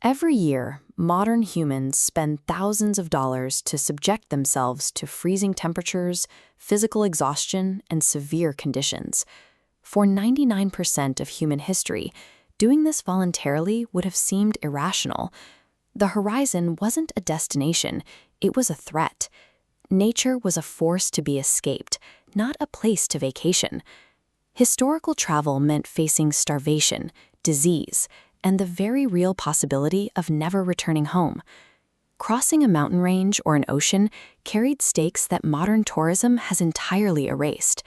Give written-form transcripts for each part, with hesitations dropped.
Every year, modern humans spend thousands of dollars to subject themselves to freezing temperatures, physical exhaustion, and severe conditions. For 99% of human history, doing this voluntarily would have seemed irrational. The horizon wasn't a destination, it was a threat. Nature was a force to be escaped, not a place to vacation. Historical travel meant facing starvation, disease, and the very real possibility of never returning home. Crossing a mountain range or an ocean carried stakes that modern tourism has entirely erased.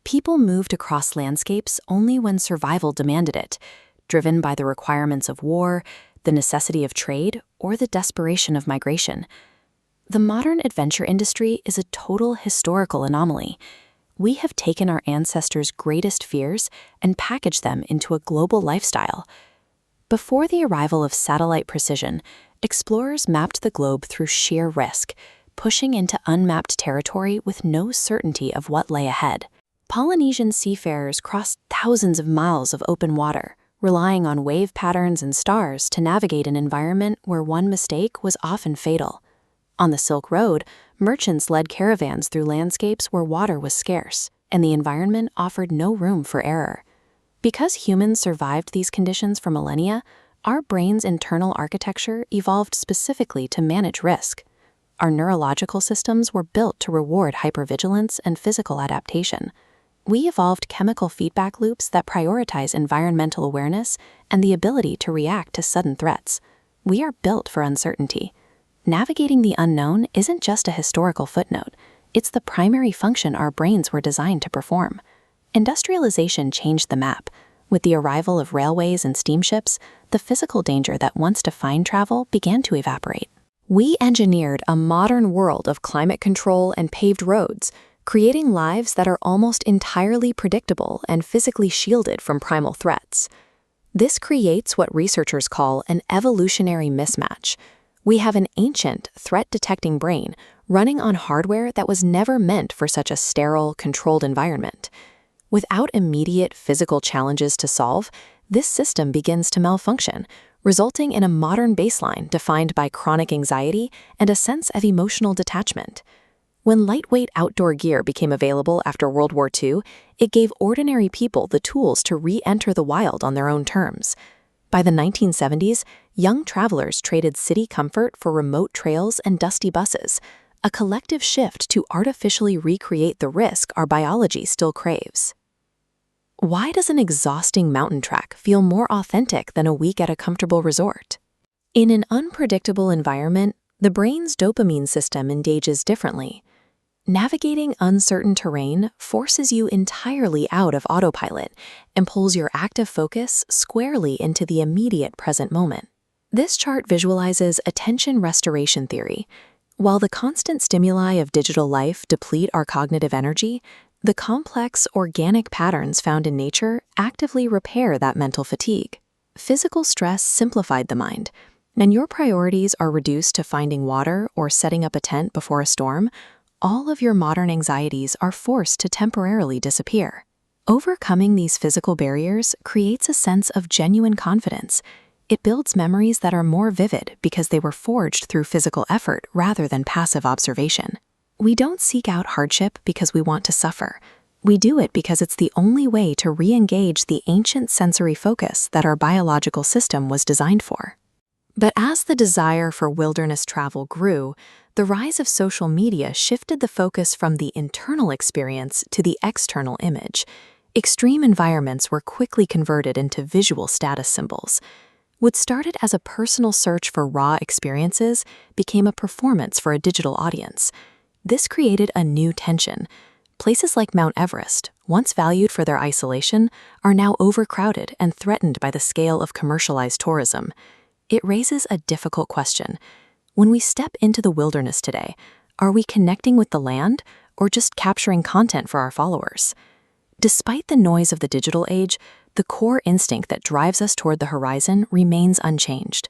People moved across landscapes only when survival demanded it, driven by the requirements of war, the necessity of trade, or the desperation of migration. The modern adventure industry is a total historical anomaly. We have taken our ancestors' greatest fears and packaged them into a global lifestyle. Before the arrival of satellite precision, explorers mapped the globe through sheer risk, pushing into unmapped territory with no certainty of what lay ahead. Polynesian seafarers crossed thousands of miles of open water, relying on wave patterns and stars to navigate an environment where one mistake was often fatal. On the Silk Road, merchants led caravans through landscapes where water was scarce, and the environment offered no room for error. Because humans survived these conditions for millennia, our brain's internal architecture evolved specifically to manage risk. Our neurological systems were built to reward hypervigilance and physical adaptation. We evolved chemical feedback loops that prioritize environmental awareness and the ability to react to sudden threats. We are built for uncertainty. Navigating the unknown isn't just a historical footnote. It's the primary function our brains were designed to perform. Industrialization changed the map. With the arrival of railways and steamships, the physical danger that once defined travel began to evaporate. We engineered a modern world of climate control and paved roads, creating lives that are almost entirely predictable and physically shielded from primal threats. This creates what researchers call an evolutionary mismatch. We have an ancient, threat-detecting brain running on hardware that was never meant for such a sterile, controlled environment. Without immediate physical challenges to solve, this system begins to malfunction, resulting in a modern baseline defined by chronic anxiety and a sense of emotional detachment. When lightweight outdoor gear became available after World War II, it gave ordinary people the tools to re-enter the wild on their own terms. By the 1970s, young travelers traded city comfort for remote trails and dusty buses, a collective shift to artificially recreate the risk our biology still craves. Why does an exhausting mountain trek feel more authentic than a week at a comfortable resort? In an unpredictable environment, the brain's dopamine system engages differently. Navigating uncertain terrain forces you entirely out of autopilot and pulls your active focus squarely into the immediate present moment. This chart visualizes attention restoration theory. While the constant stimuli of digital life deplete our cognitive energy, the complex, organic patterns found in nature actively repair that mental fatigue. Physical stress simplified the mind, and your priorities are reduced to finding water or setting up a tent before a storm. All of your modern anxieties are forced to temporarily disappear. Overcoming these physical barriers creates a sense of genuine confidence. It builds memories that are more vivid because they were forged through physical effort rather than passive observation. We don't seek out hardship because we want to suffer. We do it because it's the only way to re-engage the ancient sensory focus that our biological system was designed for. But as the desire for wilderness travel grew, the rise of social media shifted the focus from the internal experience to the external image. Extreme environments were quickly converted into visual status symbols. What started as a personal search for raw experiences became a performance for a digital audience. This created a new tension. Places like Mount Everest, once valued for their isolation, are now overcrowded and threatened by the scale of commercialized tourism. It raises a difficult question. When we step into the wilderness today, are we connecting with the land or just capturing content for our followers? Despite the noise of the digital age, the core instinct that drives us toward the horizon remains unchanged.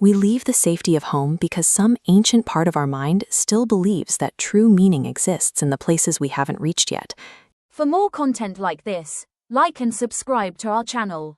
We leave the safety of home because some ancient part of our mind still believes that true meaning exists in the places we haven't reached yet. For more content like this, like and subscribe to our channel.